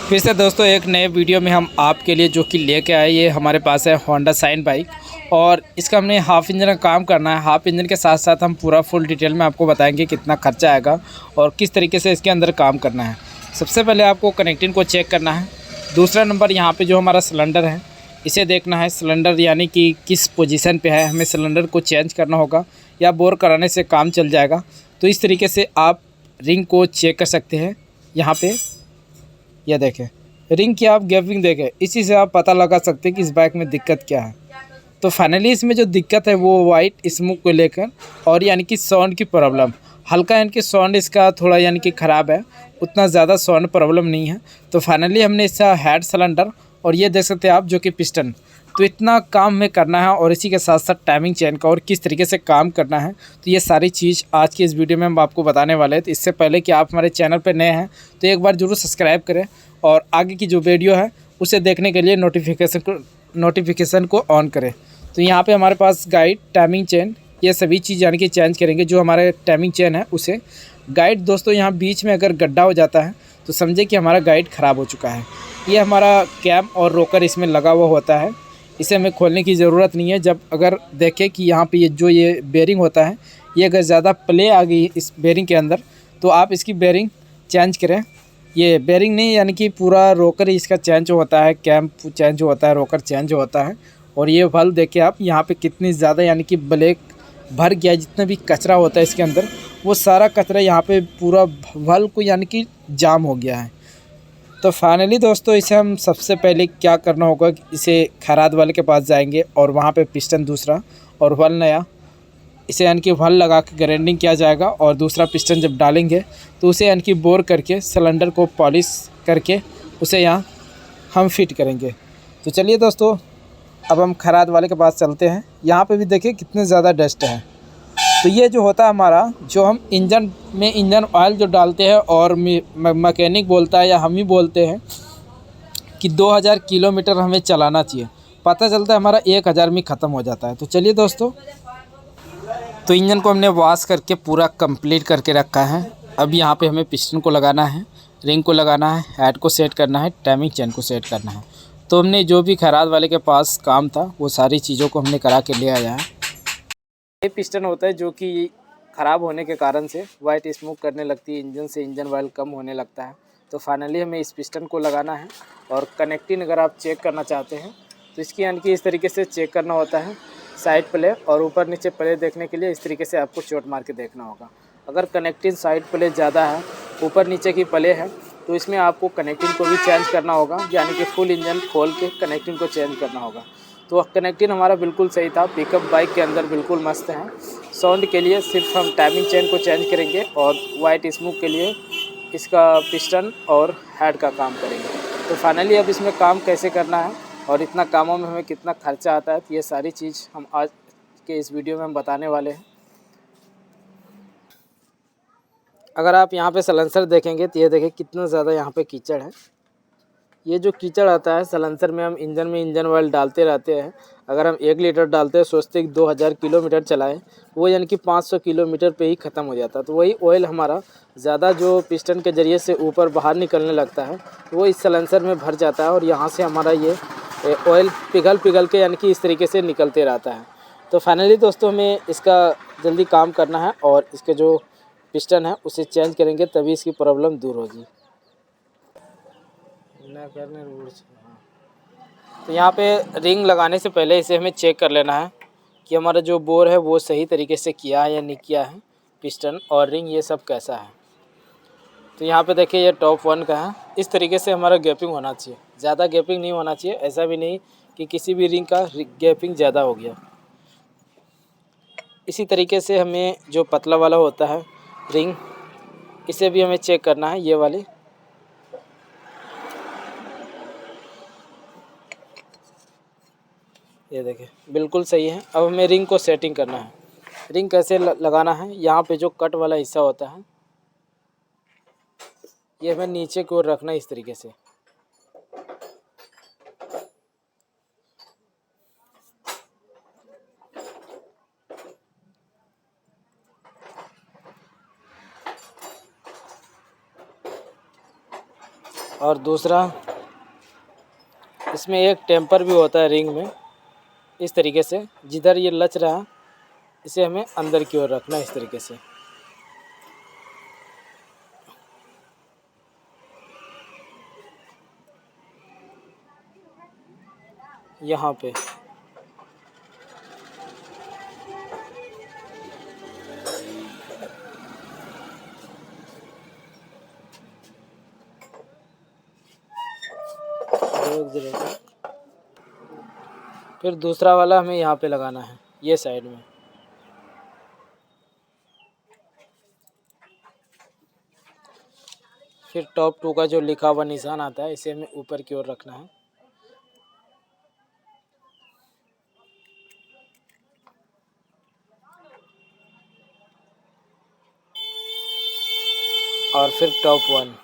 फिर से दोस्तों एक नए वीडियो में हम आपके लिए जो कि लेके आए, ये हमारे पास है होंडा साइन बाइक। और इसका हमने हाफ़ इंजन का काम करना है। हाफ़ इंजन के साथ साथ हम पूरा फुल डिटेल में आपको बताएंगे कितना खर्चा आएगा और किस तरीके से इसके अंदर काम करना है। सबसे पहले आपको कनेक्टिंग को चेक करना है। दूसरा नंबर यहाँ पे जो हमारा सिलेंडर है इसे देखना है। सिलेंडर यानी कि किस पोजीशन पे है, हमें सिलेंडर को चेंज करना होगा या बोर कराने से काम चल जाएगा। तो इस तरीके से आप रिंग को चेक कर सकते हैं। यहाँ पे यह देखें, रिंग की आप गैपिंग देखें, इसी से आप पता लगा सकते हैं कि इस बाइक में दिक्कत क्या है। तो फाइनली इसमें जो दिक्कत है वो वाइट स्मोक को लेकर और यानी कि साउंड की प्रॉब्लम, हल्का यानी कि साउंड इसका थोड़ा यानी कि ख़राब है, उतना ज़्यादा साउंड प्रॉब्लम नहीं है। तो फाइनली हमने इसका हेड सिलेंडर और ये देख सकते हैं आप जो कि पिस्टन, तो इतना काम में करना है और इसी के साथ साथ टाइमिंग चेन का और किस तरीके से काम करना है। तो ये सारी चीज़ आज की इस वीडियो में हम आपको बताने वाले हैं। तो इससे पहले कि आप हमारे चैनल पर नए हैं तो एक बार ज़रूर सब्सक्राइब करें और आगे की जो वीडियो है उसे देखने के लिए नोटिफिकेशन को ऑन करें। तो यहाँ पे हमारे पास गाइड, टाइमिंग चेन, ये सभी चीज़ यानी कि चेंज करेंगे। जो हमारे टाइमिंग चेन है उसे गाइड दोस्तों यहाँ बीच में अगर गड्ढा हो जाता है तो समझे कि हमारा गाइड ख़राब हो चुका है। ये हमारा कैम और रोकर इसमें लगा हुआ होता है, इसे हमें खोलने की ज़रूरत नहीं है। जब अगर देखें कि यहाँ पे ये बेरिंग होता है, ये अगर ज़्यादा प्ले आ गई इस बेरिंग के अंदर तो आप इसकी बेरिंग चेंज करें। ये बेरिंग नहीं यानी कि पूरा रोकर ही इसका चेंज होता है, कैम चेंज होता है, रोकर चेंज होता है। और ये वाल्व देखिए आप यहाँ पे कितनी ज़्यादा यानी कि ब्लैक भर गया है। जितना भी कचरा होता है इसके अंदर वो सारा कचरा यहाँ पे पूरा वाल्व को यानी कि जाम हो गया है। तो फाइनली दोस्तों इसे हम सबसे पहले क्या करना होगा, इसे खैरात वाले के पास जाएंगे और वहाँ पे पिस्टन दूसरा और वल नया, इसे यानी कि वल लगा के ग्राइंडिंग किया जाएगा। और दूसरा पिस्टन जब डालेंगे तो उसे यानी कि बोर करके सिलेंडर को पॉलिश करके उसे यहाँ हम फिट करेंगे। तो चलिए दोस्तों अब हम खैरात वाले के पास चलते हैं। यहाँ पे भी देखिए कितने ज़्यादा डस्ट है। तो ये जो होता है हमारा, जो हम इंजन में इंजन ऑयल जो डालते हैं और मैकेनिक बोलता है या हम ही बोलते हैं कि 2000 किलोमीटर हमें चलाना चाहिए, पता चलता है हमारा 1000 में ख़त्म हो जाता है। तो चलिए दोस्तों, तो इंजन को हमने वॉश करके पूरा कंप्लीट करके रखा है। अब यहाँ पे हमें पिस्टन को लगाना है, रिंग को लगाना है, हेड को सेट करना है, टाइमिंग चेन को सेट करना है। तो हमने जो भी खैरात वाले के पास काम था वो सारी चीज़ों को हमने करा के ले आया है। ये पिस्टन होता है जो कि ख़राब होने के कारण से वाइट स्मोक करने लगती है, इंजन से इंजन ऑयल कम होने लगता है। तो फाइनली हमें इस पिस्टन को लगाना है। और कनेक्टिंग अगर आप चेक करना चाहते हैं तो इसकी यानी कि इस तरीके से चेक करना होता है, साइड प्ले और ऊपर नीचे प्ले देखने के लिए इस तरीके से आपको चोट मार के देखना होगा। अगर कनेक्टिंग साइड प्ले ज़्यादा है, ऊपर नीचे की प्ले है, तो इसमें आपको कनेक्टिंग को भी चेंज करना होगा, यानी कि फुल इंजन खोल के कनेक्टिंग को चेंज करना होगा। तो कनेक्टिंग हमारा बिल्कुल सही था, पिकअप बाइक के अंदर बिल्कुल मस्त है। साउंड के लिए सिर्फ हम टाइमिंग चेन को चेंज करेंगे और वाइट स्मोक के लिए इसका पिस्टन और हेड का काम करेंगे। तो फाइनली अब इसमें काम कैसे करना है और इतना कामों में हमें कितना खर्चा आता है, तो ये सारी चीज़ हम आज के इस वीडियो में हम बताने वाले हैं। अगर आप यहाँ पे सलेंसर देखेंगे तो ये देखें कितना ज़्यादा यहाँ पे कीचड़ है। ये जो कीचड़ आता है सलेंसर में, हम इंजन ऑयल डालते रहते हैं। अगर हम 1 लीटर डालते हैं, सोचते हैं कि 2000 किलोमीटर चलाएं, वो यानी कि 500 किलोमीटर पे ही ख़त्म हो जाता है। तो वही ऑयल हमारा ज़्यादा जो पिस्टन के ज़रिए से ऊपर बाहर निकलने लगता है वो इस सलेंसर में भर जाता है और यहाँ से हमारा ये ऑयल पिघल के यानी कि इस तरीके से निकलते रहता है। तो फाइनली दोस्तों हमें इसका जल्दी काम करना है और इसके जो पिस्टन है उसे चेंज करेंगे, तभी इसकी प्रॉब्लम दूर होगी। तो यहाँ पे रिंग लगाने से पहले इसे हमें चेक कर लेना है कि हमारा जो बोर है वो सही तरीके से किया है या नहीं किया है, पिस्टन और रिंग ये सब कैसा है। तो यहाँ पे देखिए ये टॉप 1 का है। इस तरीके से हमारा गैपिंग होना चाहिए, ज़्यादा गैपिंग नहीं होना चाहिए। ऐसा भी नहीं कि किसी भी रिंग का गैपिंग ज़्यादा हो गया। इसी तरीके से हमें जो पतला वाला होता है रिंग, इसे भी हमें चेक करना है। ये वाली ये देखें बिल्कुल सही है। अब हमें रिंग को सेटिंग करना है। रिंग कैसे लगाना है, यहाँ पे जो कट वाला हिस्सा होता है ये हमें नीचे की ओर रखना है इस तरीके से। और दूसरा इसमें एक टेम्पर भी होता है रिंग में, इस तरीके से जिधर ये लच रहा है इसे हमें अंदर की ओर रखना है इस तरीके से। यहाँ पे फिर दूसरा वाला हमें यहाँ पे लगाना है, ये साइड में। फिर टॉप 2 का जो लिखा हुआ निशान आता है इसे हमें ऊपर की ओर रखना है। और फिर टॉप 1।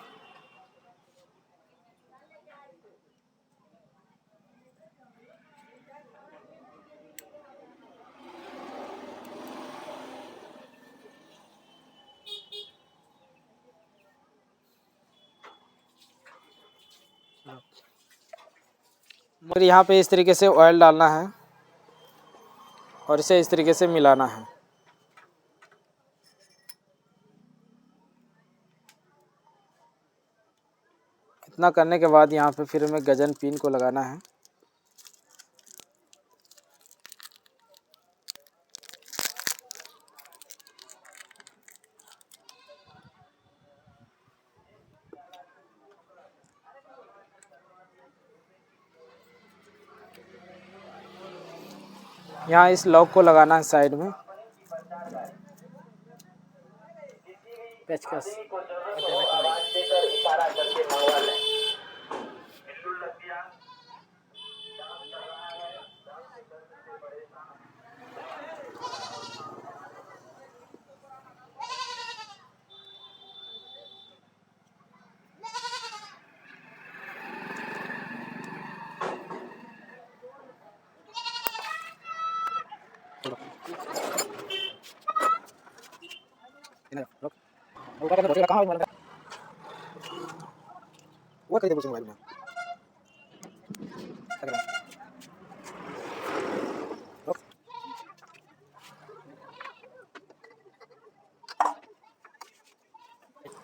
फिर यहाँ पे इस तरीके से ऑयल डालना है और इसे इस तरीके से मिलाना है। इतना करने के बाद यहाँ पे फिर हमें गजन पिन को लगाना है। यहाँ इस लॉक को लगाना है साइड में, पेचकस।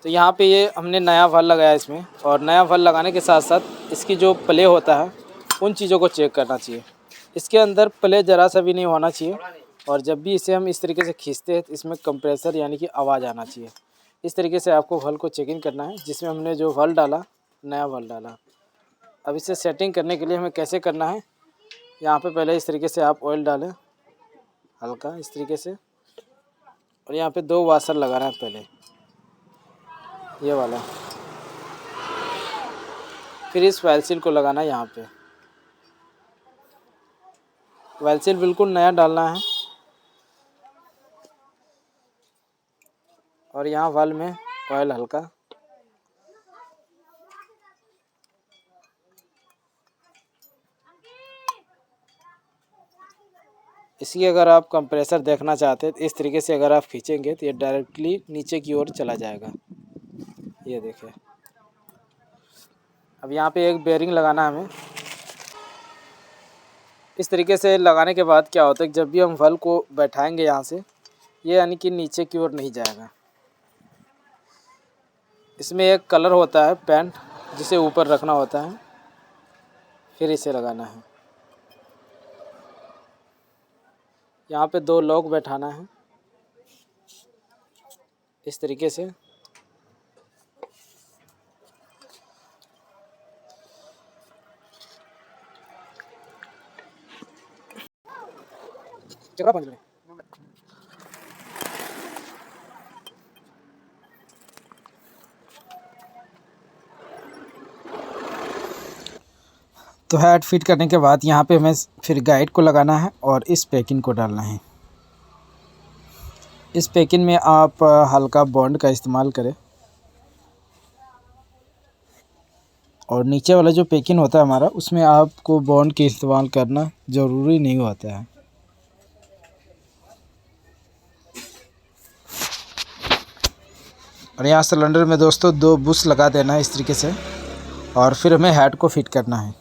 तो यहाँ पे ये हमने नया वाल्व लगाया इसमें, और नया वाल्व लगाने के साथ साथ इसकी जो प्ले होता है उन चीज़ों को चेक करना चाहिए। इसके अंदर प्ले ज़रा सा भी नहीं होना चाहिए, और जब भी इसे हम इस तरीके से खींचते हैं तो इसमें कंप्रेसर यानी कि आवाज़ आना चाहिए। इस तरीके से आपको वाल्व को चेकिंग करना है, जिसमें हमने जो वाल्व डाला, नया वाल्व डाला। अब इसे सेटिंग करने के लिए हमें कैसे करना है, यहाँ पे पहले इस तरीके से आप ऑयल डालें हल्का इस तरीके से, और यहाँ पे 2 वाशर लगाना है पहले, ये वाला। फिर इस वायल सील को लगाना है यहाँ पे। वायल सील बिल्कुल नया डालना है, और यहाँ वाल्व में ऑयल हल्का। इसकी अगर आप कंप्रेसर देखना चाहते हैं तो इस तरीके से अगर आप खींचेंगे तो ये डायरेक्टली नीचे की ओर चला जाएगा, ये देखिए। अब यहाँ पे एक बेयरिंग लगाना है हमें। इस तरीके से लगाने के बाद क्या होता है कि जब भी हम वाल्व को बैठाएंगे यहाँ से, ये यानी कि नीचे की ओर नहीं जाएगा। इसमें एक कलर होता है पेंट, जिसे ऊपर रखना होता है, फिर इसे लगाना है। यहाँ पे 2 लॉक बैठाना है इस तरीके से। तो हेड फिट करने के बाद यहाँ पे हमें फिर गाइड को लगाना है और इस पैकिंग को डालना है। इस पैकिंग में आप हल्का बॉन्ड का इस्तेमाल करें, और नीचे वाला जो पैकिंग होता है हमारा, उसमें आपको बॉन्ड के इस्तेमाल करना ज़रूरी नहीं होता है। और यहाँ सिलेंडर में दोस्तों 2 बुश लगा देना है इस तरीके से। और फिर हमें हेड को फिट करना है।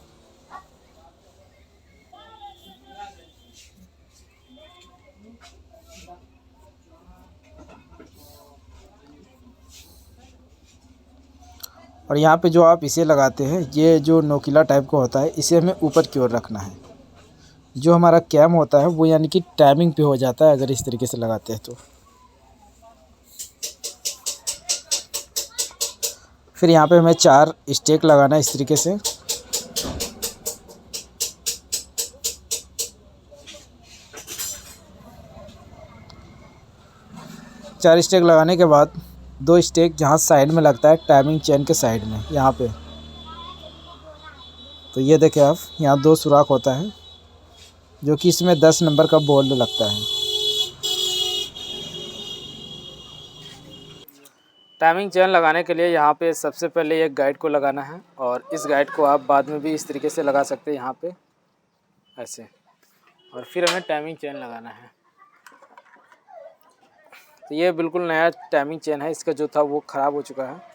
और यहाँ पे जो आप इसे लगाते हैं, ये जो नोकीला टाइप का होता है, इसे हमें ऊपर की ओर रखना है। जो हमारा कैम होता है वो यानी कि टाइमिंग पे हो जाता है अगर इस तरीके से लगाते हैं तो। फिर यहाँ पे हमें 4 स्टेक लगाना है इस तरीके से। चार स्टेक लगाने के बाद 2 स्टेक जहाँ साइड में लगता है टाइमिंग चेन के साइड में, यहाँ पे। तो ये देखें आप, यहाँ 2 सुराख होता है जो कि इसमें 10 नंबर का बोल्ट लगता है। टाइमिंग चेन लगाने के लिए यहाँ पे सबसे पहले एक गाइड को लगाना है, और इस गाइड को आप बाद में भी इस तरीके से लगा सकते हैं, यहाँ पे ऐसे। और फिर हमें टाइमिंग चेन लगाना है। तो ये बिल्कुल नया टाइमिंग चेन है, इसका जो था वो ख़राब हो चुका है।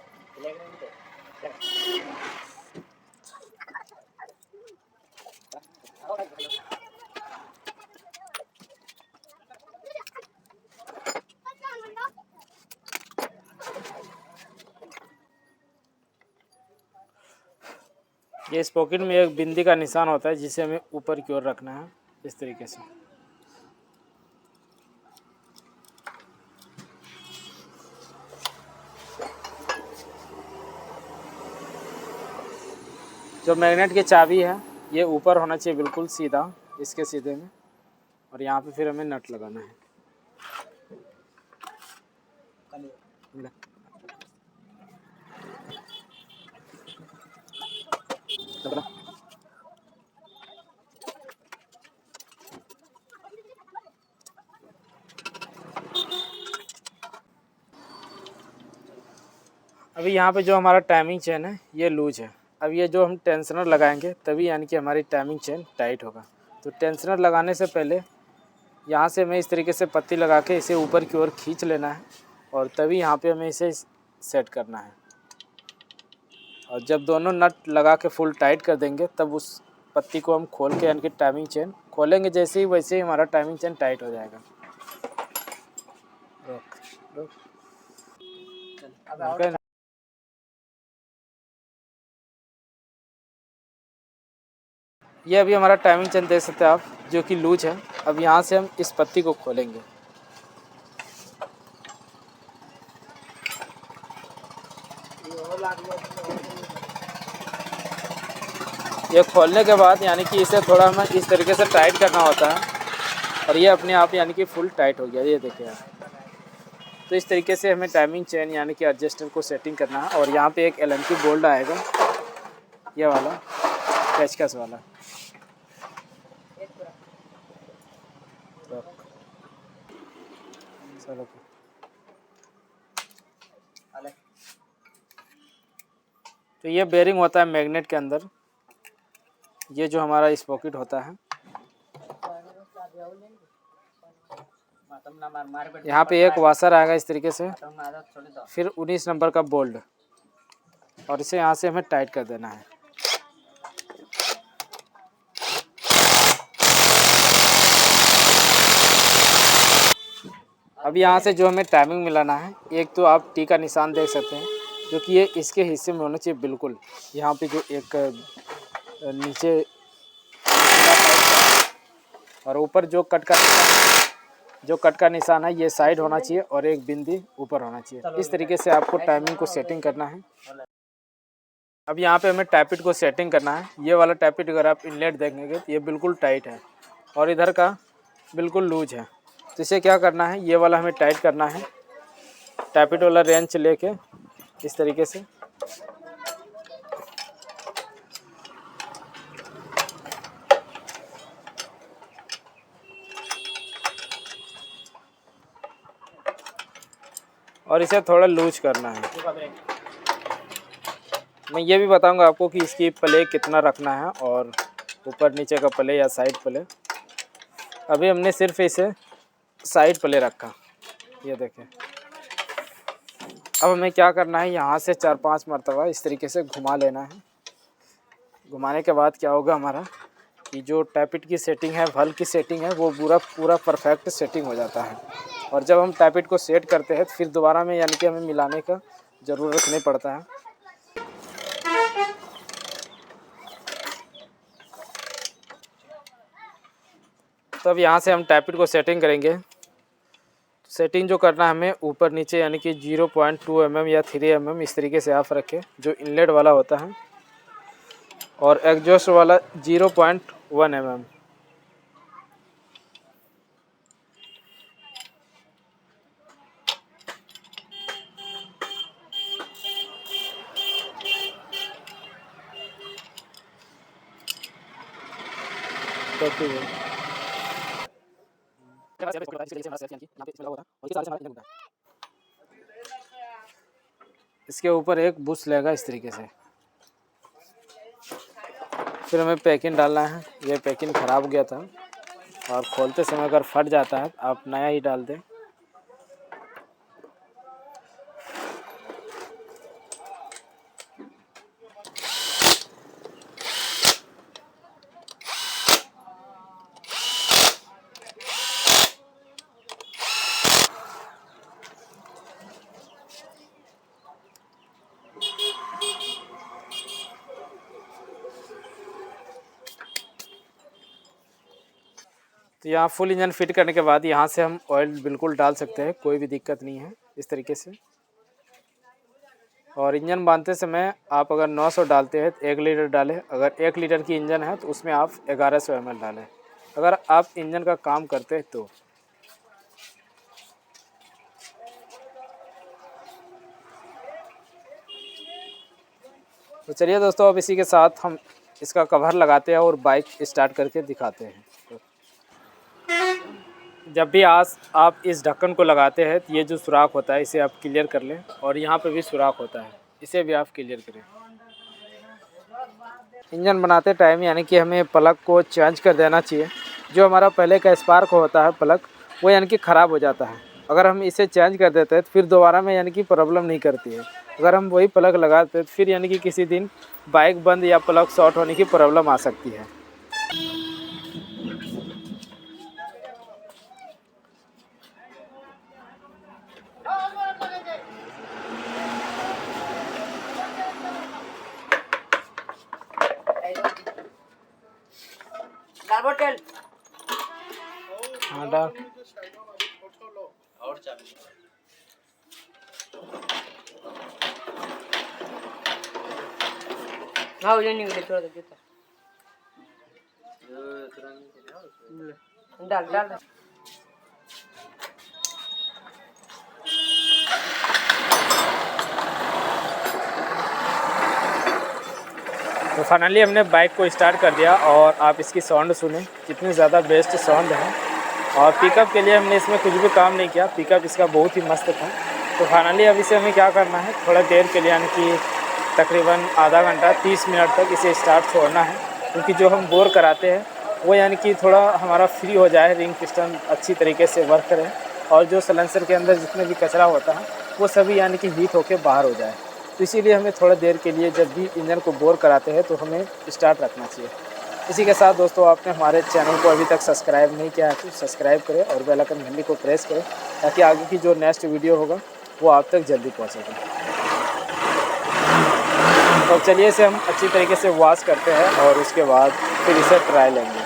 ये इस पॉकेट में एक बिंदी का निशान होता है जिसे हमें ऊपर की ओर रखना है इस तरीके से। जो मैग्नेट की चाबी है ये ऊपर होना चाहिए बिल्कुल सीधा, इसके सीधे में। और यहाँ पे फिर हमें नट लगाना है। अभी यहाँ पे जो हमारा टाइमिंग चेन है ये लूज है। अब ये जो हम टेंशनर लगाएंगे तभी यानी कि हमारी टाइमिंग चेन टाइट होगा। तो टेंशनर लगाने से पहले यहाँ से हमें इस तरीके से पत्ती लगा के इसे ऊपर की ओर खींच लेना है, और तभी यहाँ पे हमें इसे सेट करना है। और जब दोनों नट लगा के फुल टाइट कर देंगे तब उस पत्ती को हम खोल के यानी कि टाइमिंग चेन खोलेंगे, जैसे ही वैसे ही हमारा टाइमिंग चेन टाइट हो जाएगा। रोक रोक। ये अभी हमारा टाइमिंग चेन देख सकते हैं आप, जो कि लूज है। अब यहाँ से हम इस पत्ती को खोलेंगे। ये खोलने के बाद यानी कि इसे थोड़ा हमें इस तरीके से टाइट करना होता है, और ये अपने आप यानी कि फुल टाइट हो गया। ये देखिए आप। तो इस तरीके से हमें टाइमिंग चेन यानी कि एडजस्टर को सेटिंग करना है। और यहाँ पे एक एलएमटी बोल्ट आएगा, ये वाला पेचकस वाला। चलो, तो ये बेरिंग होता है मैग्नेट के अंदर। ये जो हमारा स्पॉकेट होता है, यहाँ पे एक वाशर आएगा इस तरीके से, फिर 19 नंबर का बोल्ट, और इसे यहाँ से हमें टाइट कर देना है। अब यहाँ से जो हमें टाइमिंग मिलाना है, एक तो आप टी का निशान देख सकते हैं, जो कि ये इसके हिस्से में होना चाहिए बिल्कुल। यहाँ पे जो एक नीचे और ऊपर जो कट का निशान है ये साइड होना चाहिए, और एक बिंदी ऊपर होना चाहिए। इस तरीके से आपको टाइमिंग को सेटिंग करना है। अब यहाँ पे हमें टैपिट को सेटिंग करना है। ये वाला टैपिट अगर आप इनलेट देखेंगे तो ये बिल्कुल टाइट है, और इधर का बिल्कुल लूज है। तो इसे क्या करना है, ये वाला हमें टाइट करना है। टैपिट वाला रेंच लेके इस तरीके से और इसे थोड़ा लूज करना है। मैं ये भी बताऊंगा आपको कि इसकी प्ले कितना रखना है, और ऊपर नीचे का प्ले या साइड प्ले। अभी हमने सिर्फ इसे साइड प्ले रखा, ये देखें। अब हमें क्या करना है, यहाँ से 4-5 मरतबा इस तरीके से घुमा लेना है। घुमाने के बाद क्या होगा हमारा कि जो टैपिट की सेटिंग है, वल की सेटिंग है, वो पूरा परफेक्ट सेटिंग हो जाता है। और जब हम टैपिट को सेट करते हैं तो फिर दोबारा में यानी कि हमें मिलाने का ज़रूरत नहीं पड़ता है। तो अब यहाँ से हम टैपिट को सेटिंग करेंगे। सेटिंग जो करना है हमें ऊपर नीचे यानी कि 0.2 mm या 3 mm इस तरीके से आप रखें, जो इनलेट वाला होता है, और एग्जॉस्ट वाला 0.1 mm। इसके ऊपर एक बुश लेगा इस तरीके से। फिर हमें पैकिंग डालना है। ये पैकिंग ख़राब हो गया था और खोलते समय अगर फट जाता है आप नया ही डाल दें। तो यहाँ फुल इंजन फिट करने के बाद यहाँ से हम ऑयल बिल्कुल डाल सकते हैं, कोई भी दिक्कत नहीं है इस तरीके से। और इंजन बांधते समय आप अगर 900 डालते हैं तो 1 लीटर डालें। अगर 1 लीटर की इंजन है तो उसमें आप 1100 ml डालें, अगर आप इंजन का काम करते हैं तो। चलिए दोस्तों, अब इसी के साथ हम इसका कवर लगाते हैं और बाइक स्टार्ट करके दिखाते हैं। जब भी आप इस ढक्कन को लगाते हैं तो ये जो सुराख होता है इसे आप क्लियर कर लें, और यहाँ पे भी सुराख होता है, इसे भी आप क्लियर करें। इंजन बनाते टाइम यानी कि हमें प्लग को चेंज कर देना चाहिए। जो हमारा पहले का स्पार्क होता है प्लग, वो यानी कि ख़राब हो जाता है। अगर हम इसे चेंज कर देते हैं तो फिर दोबारा में यानी कि प्रॉब्लम नहीं करती है। अगर हम वही प्लग लगाते हैं तो फिर यानी कि किसी दिन बाइक बंद या प्लग शॉर्ट होने की प्रॉब्लम आ सकती है। हाँ डाल। और चाबी हाँ ये नहीं थोड़ा देता डाल डाल। तो फाइनली हमने बाइक को स्टार्ट कर दिया और आप इसकी साउंड सुने कितनी ज़्यादा बेस्ट साउंड है। और पिकअप के लिए हमने इसमें कुछ भी काम नहीं किया, पिकअप इसका बहुत ही मस्त था। तो फाइनली अब इसे हमें क्या करना है, थोड़ा देर के लिए यानी कि तकरीबन आधा घंटा 30 मिनट तक इसे स्टार्ट छोड़ना है, क्योंकि जो हम बोर कराते हैं वो यानी कि थोड़ा हमारा फ्री हो जाए, रिंग पिस्टन अच्छी तरीके से वर्क करे और जो सलेंसर के अंदर जितने भी कचरा होता है वो सभी यानी कि हीट होकर बाहर हो जाए। तो इसीलिए हमें थोड़ा देर के लिए जब भी इंजन को बोर कराते हैं तो हमें स्टार्ट रखना चाहिए। इसी के साथ दोस्तों, आपने हमारे चैनल को अभी तक सब्सक्राइब नहीं किया है तो सब्सक्राइब करें और बेल आइकन घंटी को प्रेस करें, ताकि आगे की जो नेक्स्ट वीडियो होगा वो आप तक जल्दी पहुँचेगा। तो चलिए इसे हम अच्छी तरीके से वॉश करते हैं और उसके बाद फिर इसे ट्राई लेंगे।